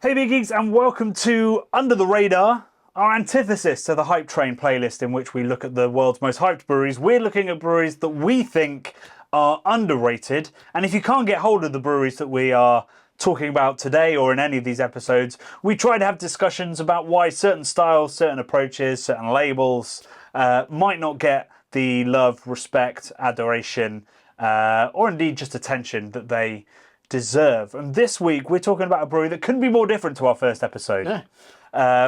Hey Big Geeks, and welcome to Under the Radar, our antithesis to the Hype Train playlist in which we look at the world's most hyped breweries. We're looking at breweries that we think are underrated, and if you can't get hold of the breweries that we are talking about today or in any of these episodes, we try to have discussions about why certain styles, certain approaches, certain labels might not get the love, respect, adoration, or indeed just attention that they deserve. And this week we're talking about a brewery that couldn't be more different to our first episode,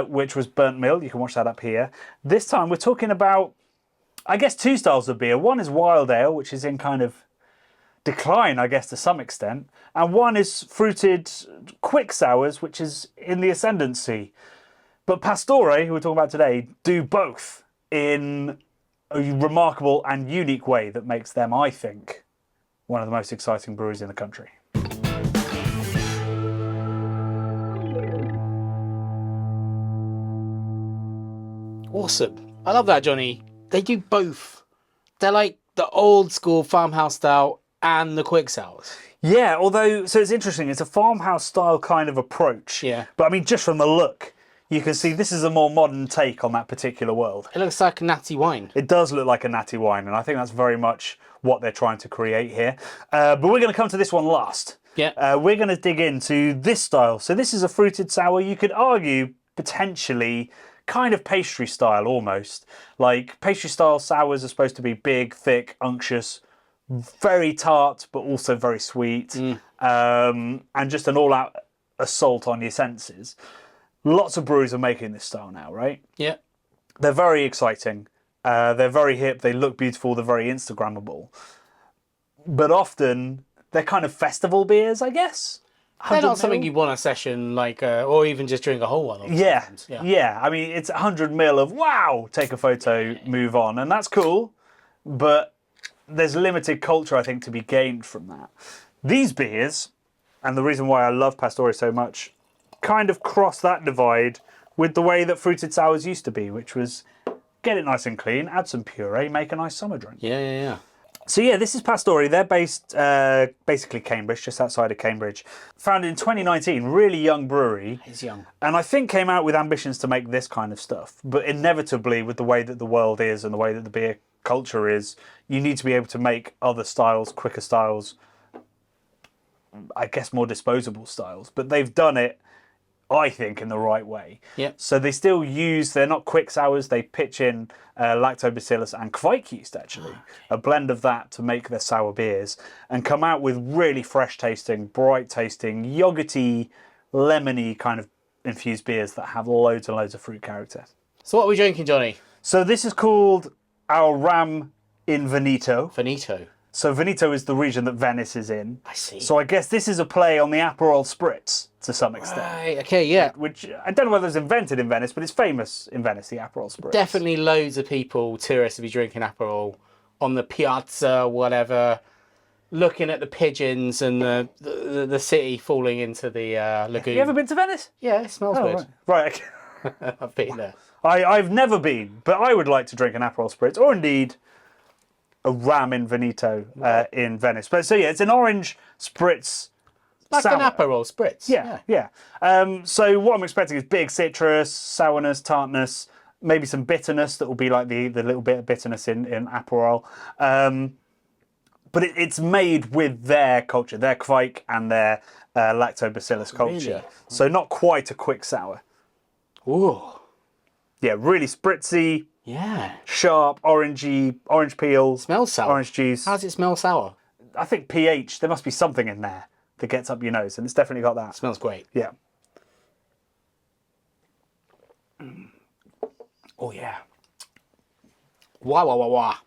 which was Burnt Mill. You can watch that up here. This time we're talking about, I guess, two styles of beer. One is Wild Ale, which is in kind of decline, I guess, to some extent. And one is fruited quick sours, which is in the ascendancy. But Pastore, who we're talking about today, do both in a remarkable and unique way that makes them, I think, one of the most exciting breweries in the country. Awesome. I love that, Johnny. They do both. They're like the old school farmhouse style and the quick sours. Yeah, although, so it's interesting. It's a farmhouse style kind of approach. Yeah. But I mean, just from the look, you can see this is a more modern take on that particular world. It looks like a natty wine. It does look like a natty wine, and I think that's very much what they're trying to create here. But we're going to come to this one last. Yeah. We're going to dig into this style. So this is a fruited sour. You could argue, potentially, kind of pastry style almost. Like pastry style sours are supposed to be big, thick, unctuous, very tart, but also very sweet, and just an all-out assault on your senses. Lots of breweries are making this style now, right? Yeah. They're very exciting. They're very hip. They look beautiful. They're very Instagrammable. But often, they're kind of festival beers, I guess. They're 100 not something mil? you want a session like, or even just drink a whole one. Yeah, Sometimes. yeah. I mean, it's 100 mil of wow, take a photo, move on, and that's cool. But there's limited culture, I think, to be gained from that. These beers, and the reason why I love Pastore so much, kind of cross that divide with the way that fruited sours used to be, which was get it nice and clean, add some puree, make a nice summer drink. Yeah. So yeah, this is Pastore. They're based basically Cambridge, just outside of Cambridge. Founded in 2019, really young brewery. He's young. And I think came out with ambitions to make this kind of stuff. But inevitably, with the way that the world is and the way that the beer culture is, you need to be able to make other styles, quicker styles, I guess more disposable styles. But they've done it, I think, in the right way. Yep. So they still use, they're not quick sours, they pitch in lactobacillus and Kveik yeast, actually. A blend of that to make their sour beers and come out with really fresh tasting, bright tasting, yogurty, lemony kind of infused beers that have loads and loads of fruit character. So what are we drinking, Johnny? So this is called our Ram in Veneto. Veneto. So Veneto is the region that Venice is in. I see. So I guess this is a play on the Aperol Spritz to some extent. Right, okay, yeah. Which I don't know whether it's invented in Venice, but it's famous in Venice, the Aperol Spritz. Definitely loads of people, tourists, will be drinking Aperol on the piazza, whatever, looking at the pigeons and the city falling into the lagoon. Have you ever been to Venice? Yeah, it smells good. Right. I've been there. I've never been, but I would like to drink an Aperol Spritz, or indeed a Ram in Veneto in Venice. But so yeah, it's an orange Spritz. Like sour. an Aperol Spritz. Yeah. So what I'm expecting is big citrus, sourness, tartness, maybe some bitterness that will be like the little bit of bitterness in Aperol. But it's made with their culture, their Kveik and their lactobacillus culture. Really? So not quite a quick sour. Ooh. Yeah, really spritzy, Yeah. sharp, orangey, orange peel, Smells sour. orange juice. How does it smell sour? I think pH, there must be something in there that gets up your nose, and it's definitely got that. Smells great. Yeah. Oh, yeah. Wah.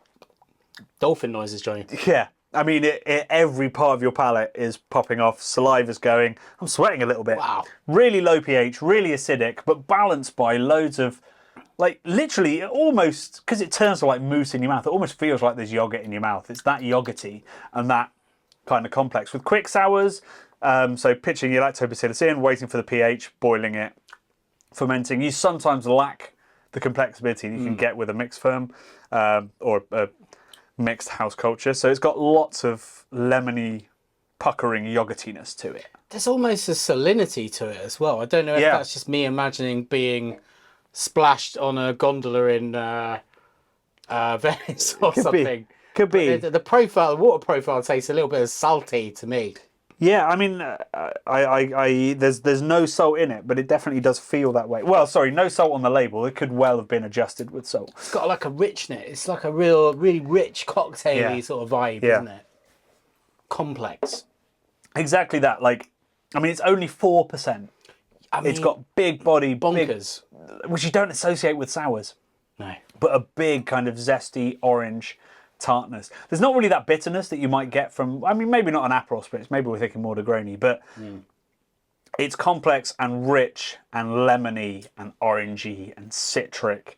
Dolphin noises, Johnny. Yeah. I mean, every part of your palate is popping off, saliva's going. I'm sweating a little bit. Wow. Really low pH, really acidic, but balanced by loads of, like, literally almost, because it turns to like mousse in your mouth, it almost feels like there's yogurt in your mouth. It's that yogurty and that kind of complex. With quick sours, so pitching your lactobacillus in, waiting for the pH, boiling it, fermenting. You sometimes lack the complexity you can get with a mixed ferm or a mixed house culture. So it's got lots of lemony puckering yogurtiness to it. There's almost a salinity to it as well. I don't know if Yeah. that's just me imagining being splashed on a gondola in Venice or something. Could be. The profile, the water profile tastes a little bit salty to me. Yeah, I mean, there's no salt in it, but it definitely does feel that way. Well, sorry, no salt on the label. It could well have been adjusted with salt. It's got like a richness. It's like a really rich cocktaily Yeah. sort of vibe, Yeah. isn't it? Complex. Exactly that. Like, I mean, it's only 4%. I mean, It's got big body, bonkers. which you don't associate with sours, No. but a big kind of zesty orange tartness. There's not really that bitterness that you might get from, I mean, maybe not an Aperol Spritz, maybe we're thinking more Negroni, but it's complex and rich and lemony and orangey and citric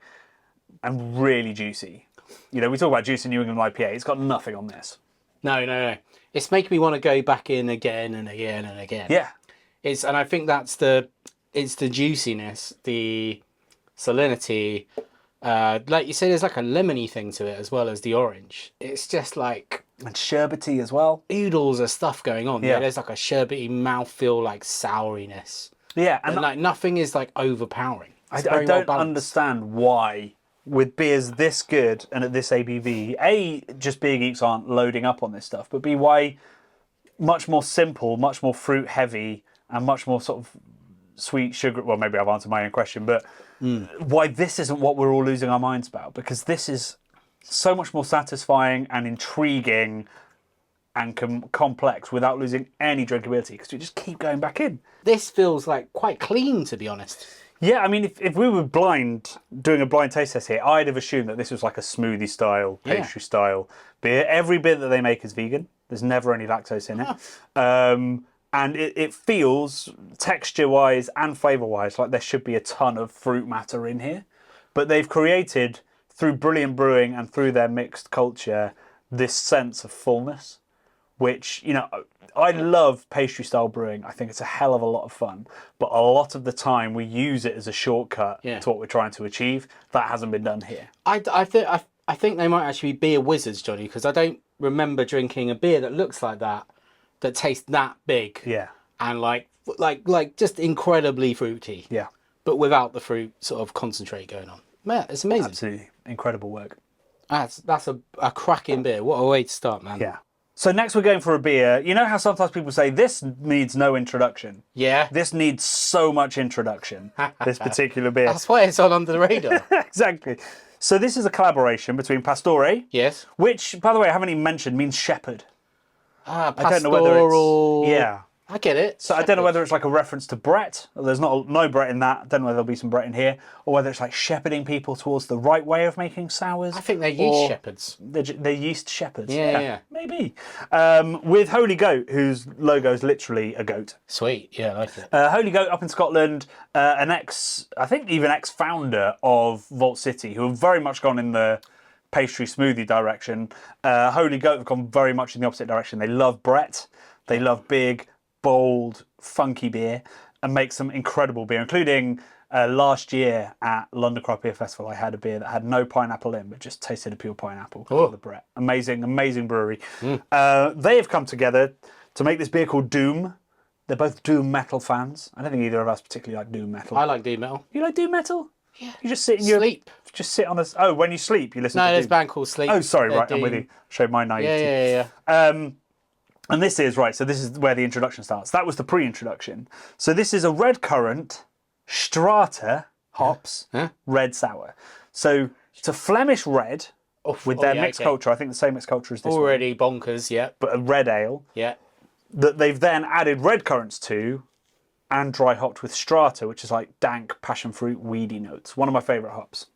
and really juicy. You know, we talk about juice in New England IPA. It's got nothing on this. No. It's making me want to go back in again and again and again. Yeah. And I think it's the juiciness, the salinity. Like you said, there's like a lemony thing to it as well as the orange. It's just like And sherbety as well. oodles of stuff going on. Yeah. There's like a sherbety mouthfeel, like souriness. Yeah, And like nothing is like overpowering. I It's very well don't balanced. understand why, with beers this good and at this ABV, A, just beer geeks aren't loading up on this stuff, but B, why much more simple, much more fruit heavy, and much more sort of sweet sugar. Well, maybe I've answered my own question, but why this isn't what we're all losing our minds about? Because this is so much more satisfying and intriguing and complex without losing any drinkability, because we just keep going back in. This feels like quite clean, to be honest. Yeah, I mean, if we were doing a blind taste test here, I'd have assumed that this was like a smoothie style, pastry style beer. Every beer that they make is vegan. There's never any lactose in it. And it feels, texture-wise and flavour-wise, like there should be a ton of fruit matter in here. But they've created, through brilliant brewing and through their mixed culture, this sense of fullness, which, you know, I love pastry style brewing. I think it's a hell of a lot of fun. But a lot of the time we use it as a shortcut to what we're trying to achieve. That hasn't been done here. I think they might actually be beer wizards, Johnny, because I don't remember drinking a beer that looks like that tastes that big. Yeah. And like just incredibly fruity. Yeah. But without the fruit sort of concentrate going on. Man, it's amazing. Absolutely incredible work. That's a cracking beer. What a way to start, man. Yeah. So next we're going for a beer. You know how sometimes people say this needs no introduction? Yeah. This needs so much introduction, this particular beer. That's why it's on under the radar. Exactly. So this is a collaboration between Pastore, Yes. which, by the way, I haven't even mentioned, means shepherd. Ah, I don't know whether it's... pastoral. Yeah. I get it. So I don't know whether it's like a reference to Brett. There's no Brett in that. I don't know whether there'll be some Brett in here. Or whether it's like shepherding people towards the right way of making sours. I think they're yeast shepherds. They're yeast shepherds. Yeah. Maybe. With Holy Goat, whose logo is literally a goat. Sweet. Yeah, I like it. Holy Goat up in Scotland, I think even ex-founder of Vault City, who have very much gone in the pastry smoothie direction. Holy Goat have gone very much in the opposite direction. They love Brett. They love big, bold, funky beer, and make some incredible beer, including last year at London Craft Beer Festival. I had a beer that had no pineapple in, but just tasted of pure pineapple called the Brett. Amazing brewery. They have come together to make this beer called Doom. They're both doom metal fans. I don't think either of us particularly like doom metal. I like doom metal. You like doom metal? Yeah. You just sit in Sleep. Just sit on a... Oh, when you sleep, you listen No, to there's a doom. band called Sleep. Oh, sorry, They're right, I'm with doom. you. Showed my naivety. Yeah. And this is, right, so this is where the introduction starts. That was the pre-introduction. So this is a red currant, strata, hops, red sour. So it's a Flemish red with their mixed culture. I think the same mixed culture as this one, Already bonkers, yeah. but a red ale Yeah. that they've then added red currants to and dry hopped with strata, which is like dank passion fruit weedy notes. One of my favourite hops.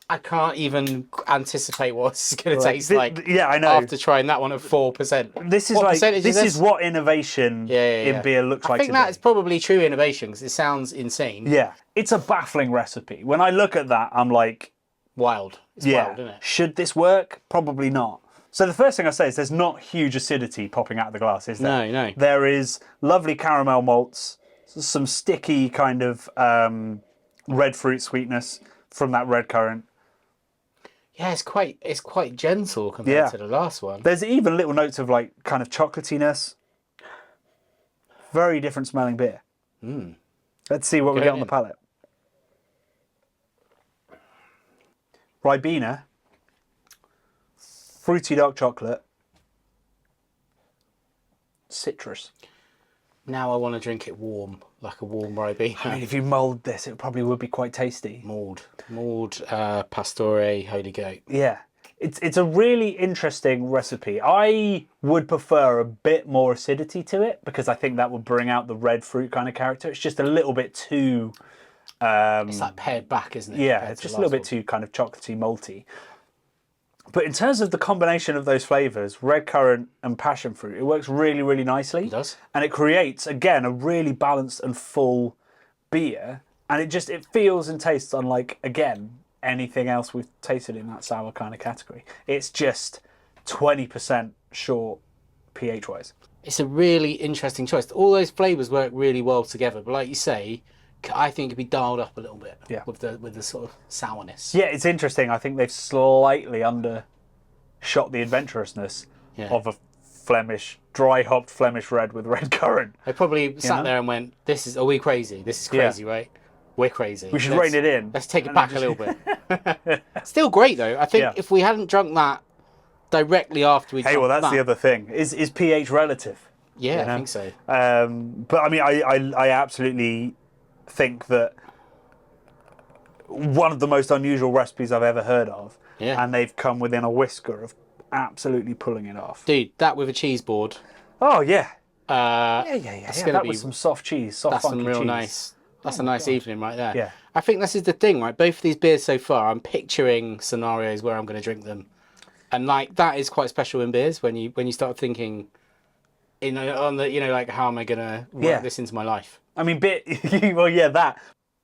I can't even anticipate what it's going to taste like. Yeah, I know. After trying that one at 4%. This is What like percentage this is is what innovation in beer looks like I think today. that's probably true innovation because it sounds insane. Yeah, it's a baffling recipe. When I look at that, I'm like, Wild. It's yeah, wild, isn't it? should this work? Probably not. So the first thing I say is there's not huge acidity popping out of the glass, is there? No. There is lovely caramel malts, some sticky kind of red fruit sweetness from that red currant. Yeah, it's quite gentle compared Yeah. to the last one. There's even little notes of like kind of chocolatiness. Very different smelling beer. Let's see what we get on the palate. Ribena, fruity dark chocolate, citrus. Now I want to drink it warm, like a warm Ribena. I mean, if you mulled this, it probably would be quite tasty. Mulled Pastore Holy Goat. Yeah. It's a really interesting recipe. I would prefer a bit more acidity to it because I think that would bring out the red fruit kind of character. It's just a little bit too... It's like pared back, isn't it? Yeah, it's just a little bit too kind of chocolatey, malty. But in terms of the combination of those flavours, red currant and passion fruit, it works really, really nicely. It does. And it creates, again, a really balanced and full beer. And it feels and tastes unlike, again, anything else we've tasted in that sour kind of category. It's just 20% short pH-wise. It's a really interesting choice. All those flavours work really well together. But like you say, I think it'd be dialed up a little bit with the sort of sourness. Yeah, it's interesting. I think they've slightly undershot the adventurousness of a dry hopped Flemish red with red currant. They probably sat there and went, are we crazy? This is crazy, right? We're crazy. We should rein it in. Let's take it back a little bit. Still great though. I think if we hadn't drunk that directly after we drank well, that's the other thing. Is pH relative? Yeah, I think so. But I mean, I absolutely think that one of the most unusual recipes I've ever heard of, and they've come within a whisker of absolutely pulling it off. Dude, that with a cheese board. Oh yeah. Yeah. That was some soft cheese, soft that's funky some real cheese. nice. That's a nice evening right there. Yeah. I think this is the thing, right? Both of these beers so far, I'm picturing scenarios where I'm going to drink them, and like that is quite special in beers when you start thinking, on the like how am I going to work this into my life? I mean, that.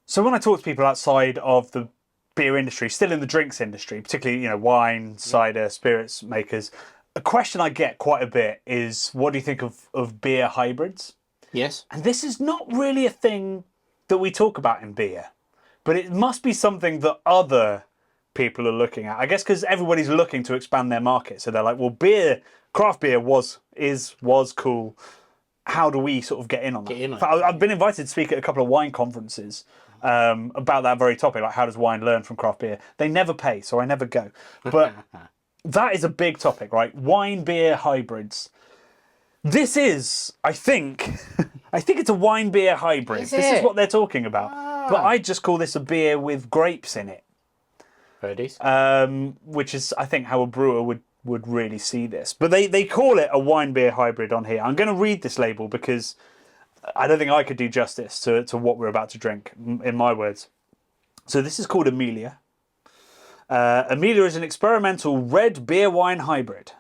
So when I talk to people outside of the beer industry, still in the drinks industry, particularly wine, cider, spirits makers, a question I get quite a bit is, what do you think of beer hybrids? Yes. And this is not really a thing that we talk about in beer, but it must be something that other people are looking at. I guess because everybody's looking to expand their market, so they're like, well, craft beer was cool. How do we sort of get in on that? I've been invited to speak at a couple of wine conferences about that very topic, like how does wine learn from craft beer? They never pay, so I never go. But that is a big topic, right? Wine beer hybrids. This is, I think it's a wine beer hybrid. This is what they're talking about. But I just call this a beer with grapes in it. Which is, I think, how a brewer would really see this. But they call it a wine beer hybrid on here. I'm going to read this label because I don't think I could do justice to what we're about to drink, in my words. So this is called Amelia. Amelia is an experimental red beer wine hybrid.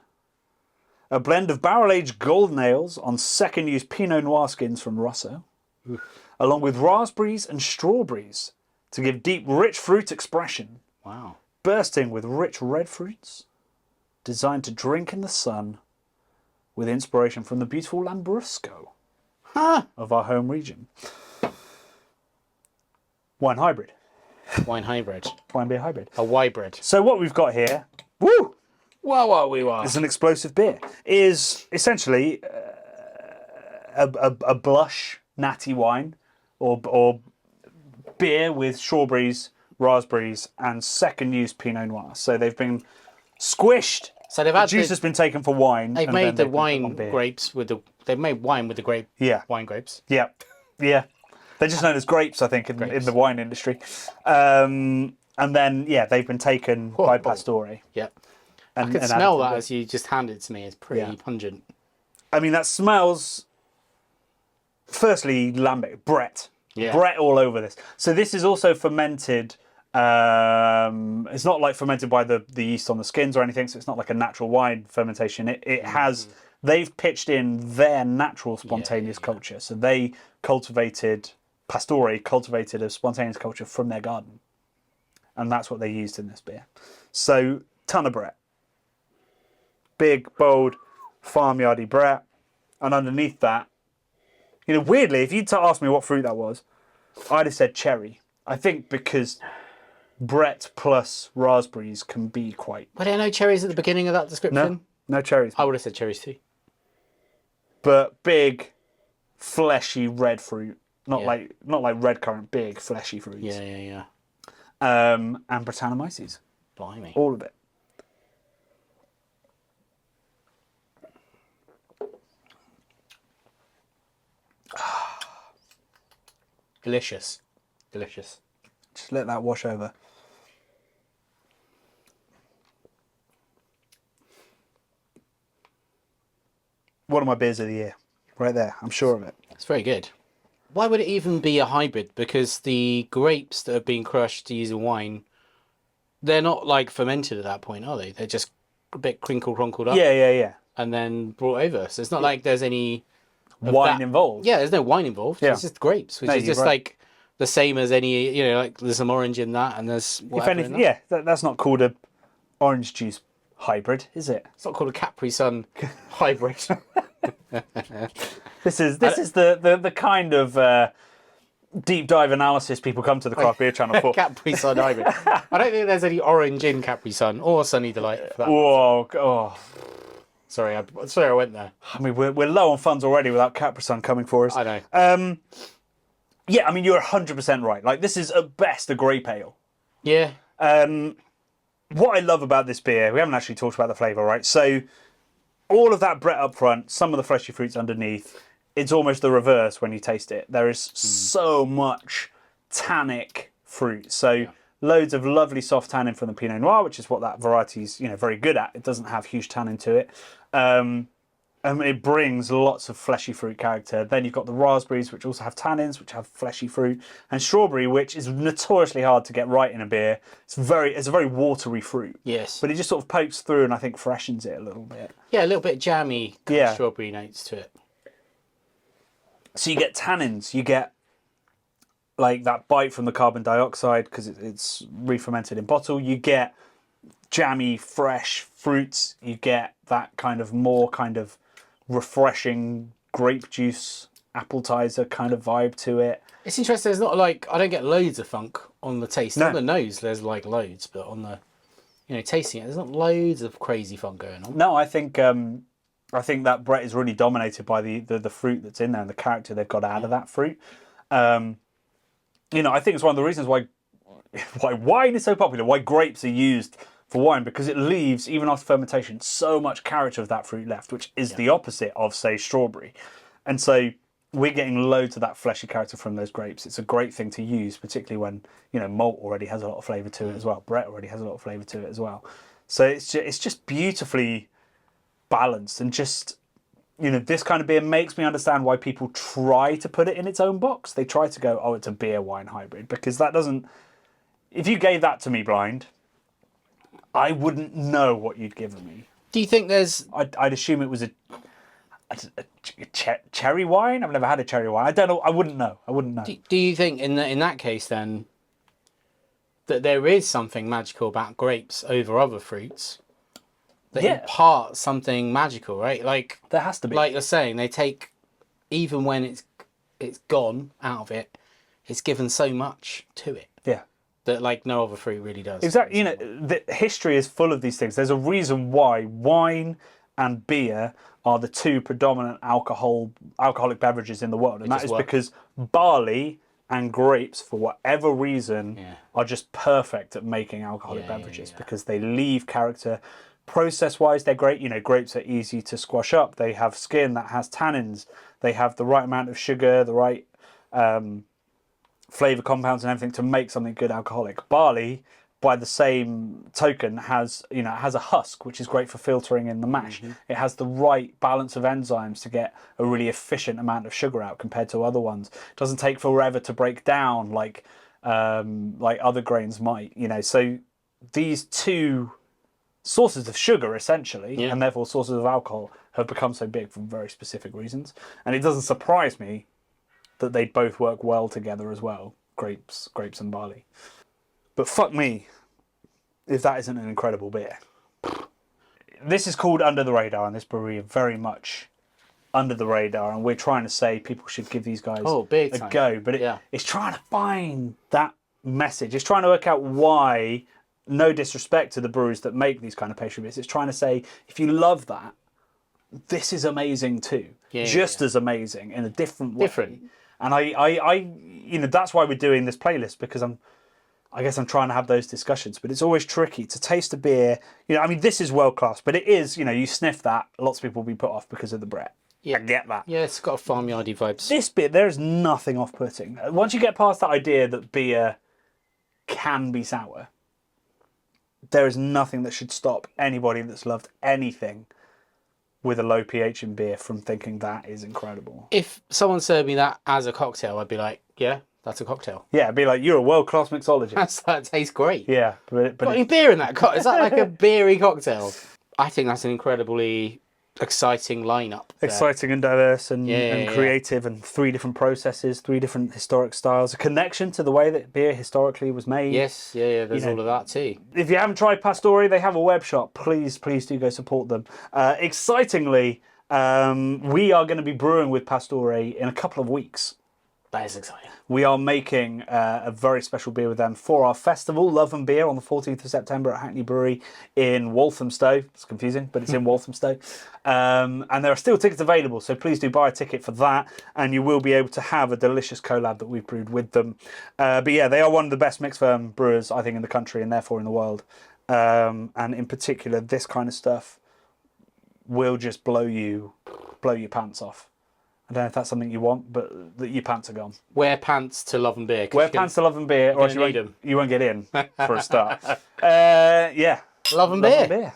A blend of barrel-aged golden ales on second-use Pinot Noir skins from Rosso, along with raspberries and strawberries to give deep, rich fruit expression. Wow. Bursting with rich red fruits, designed to drink in the sun, with inspiration from the beautiful Lambrusco of our home region. Wine hybrid. Wine hybrid. Wine beer hybrid. A hybrid. So what we've got here, is an explosive beer. Is essentially a blush natty wine, or beer with strawberries, raspberries, and second-use Pinot Noir. So they've been squished. So they've had juice has been taken for wine. They've made the wine grapes with the. They've made wine with the grape. Yeah. Wine grapes. Yeah. They're just known as grapes, I think, in the wine industry. And then they've been taken by Pastore. Yep. I could smell that as you just handed it to me. It's pretty pungent. I mean, that smells. Firstly, lambic, Brett. Yeah. Brett all over this. So this is also fermented. It's not like fermented by the yeast on the skins or anything. So it's not like a natural wine fermentation. It has. They've pitched in their natural spontaneous culture. So they Pastore cultivated a spontaneous culture from their garden, and that's what they used in this beer. So ton of Brett. Big, bold, farmyardy Brett, and underneath that, weirdly, if you'd asked me what fruit that was, I'd have said cherry. I think because Brett plus raspberries can be quite... Were there no cherries at the beginning of that description? No cherries. I would have said cherries too. But big, fleshy red fruit. Not Yeah. like red currant, big, fleshy fruits. Yeah. And Brettanomyces. Blimey. All of it. Delicious. Just let that wash over. One of my beers of the year. Right there. I'm sure of it. It's very good. Why would it even be a hybrid? Because the grapes that have been crushed to use in wine, they're not like fermented at that point, are they? They're just a bit crinkled up. Yeah. And then brought over. So it's not like there's any Wine involved. Yeah, there's no wine involved. Yeah. It's just grapes, which No, is you're just right. like the same as any, like there's some orange in that and there's If whatever in anything, that. yeah, that's not called a orange juice hybrid, is it? It's not called a Capri Sun hybrid. This is the kind of deep dive analysis people come to the Craft Beer Channel for. Capri Sun hybrid. I don't think there's any orange in Capri Sun or Sunny Delight for that. Whoa, oh. Sorry, I went there. I mean, we're low on funds already without Capri Sun coming for us. I know. Yeah, I mean, you're 100% right. Like, this is at best a grape ale. Yeah. What I love about this beer, we haven't actually talked about the flavour, right? So, all of that Brett up front, some of the fleshy fruits underneath, it's almost the reverse when you taste it. There is so much tannic fruit. So, loads of lovely soft tannin from the Pinot Noir, which is what that variety's very good at. It doesn't have huge tannin to it. It brings lots of fleshy fruit character. Then you've got the raspberries, which also have tannins, which have fleshy fruit, and strawberry, which is notoriously hard to get right in a beer. It's a very watery fruit. Yes. But it just sort of pokes through and I think freshens it a little bit. Yeah, a little bit jammy Yeah. strawberry notes to it. So you get tannins, you get like that bite from the carbon dioxide because it's re-fermented in bottle. You get jammy, fresh fruits. You get that more refreshing grape juice, appetizer kind of vibe to it. It's interesting. There's not like I don't get loads of funk on the taste. No. On the nose, there's like loads, but on the tasting it, there's not loads of crazy funk going on. No, I think that Brett is really dominated by the fruit that's in there and the character they've got out of that fruit. I think it's one of the reasons why wine is so popular, why grapes are used for wine, because it leaves, even after fermentation, so much character of that fruit left, which is the opposite of, say, strawberry. And so we're getting loads of that fleshy character from those grapes. It's a great thing to use, particularly when, malt already has a lot of flavour to it as well. Brett already has a lot of flavour to it as well. So it's just beautifully balanced and just... this kind of beer makes me understand why people try to put it in its own box. They try to go, oh, it's a beer-wine hybrid, because that doesn't... If you gave that to me blind, I wouldn't know what you'd given me. Do you think there's... I'd assume it was a cherry wine? I've never had a cherry wine. I don't know. I wouldn't know. Do you think in that case, then, that there is something magical about grapes over other fruits? That impart something magical, right? Like there has to be. Like you're saying, they take, even when it's gone out of it, it's given so much to it. Yeah. That like no other fruit really does. Exactly. The history is full of these things. There's a reason why wine and beer are the two predominant alcoholic beverages in the world, and that is because barley and grapes, for whatever reason, are just perfect at making alcoholic beverages because they leave character. Process-wise, they're great. Grapes are easy to squash up. They have skin that has tannins. They have the right amount of sugar, the right flavour compounds and everything to make something good alcoholic. Barley, by the same token, has a husk, which is great for filtering in the mash. It has the right balance of enzymes to get a really efficient amount of sugar out compared to other ones. It doesn't take forever to break down like other grains might. So these two sources of sugar, essentially, and therefore sources of alcohol, have become so big for very specific reasons. And it doesn't surprise me that they both work well together as well, grapes and barley. But fuck me if that isn't an incredible beer. This is called Under the Radar, and this brewery are very much under the radar, and we're trying to say people should give these guys a go. But it's trying to find that message. It's trying to work out why, no disrespect to the breweries that make these kind of pastry beers, it's trying to say, if you love that, this is amazing too. Just as amazing in a different way. And that's why we're doing this playlist, because I guess I'm trying to have those discussions, but it's always tricky to taste a beer. I mean, this is world class, but it is, you sniff that, lots of people will be put off because of the Brett. Yeah, I get that. Yeah, it's got a farmyardy vibes. This beer, there is nothing off-putting. Once you get past that idea that beer can be sour, there is nothing that should stop anybody that's loved anything with a low pH in beer from thinking that is incredible. If someone served me that as a cocktail, I'd be like, yeah, that's a cocktail. Yeah, I'd be like, you're a world-class mixologist. That tastes great. Yeah. But got any beer in that? Is that like a beery cocktail? I think that's an incredibly exciting lineup there. Exciting and diverse and creative, and 3 different processes, 3 different historic styles, a connection to the way that beer historically was made. Yes, there's all of that too. If you haven't tried Pastore, they have a web shop. Please do go support them. Excitingly, we are going to be brewing with Pastore in a couple of weeks. That is exciting. We are making a very special beer with them for our festival, Love and Beer, on the 14th of September at Hackney Brewery in Walthamstow. It's confusing, but it's in Walthamstow. And there are still tickets available, so please do buy a ticket for that, and you will be able to have a delicious collab that we've brewed with them. But yeah, they are one of the best mixed ferm brewers, I think, in the country and therefore in the world. And in particular, this kind of stuff will just blow your pants off. I don't know if that's something you want, but your pants are gone. Wear pants to Love and Beer. Wear pants to Love and Beer, or else you won't get in, for a start. Yeah. Love and Beer.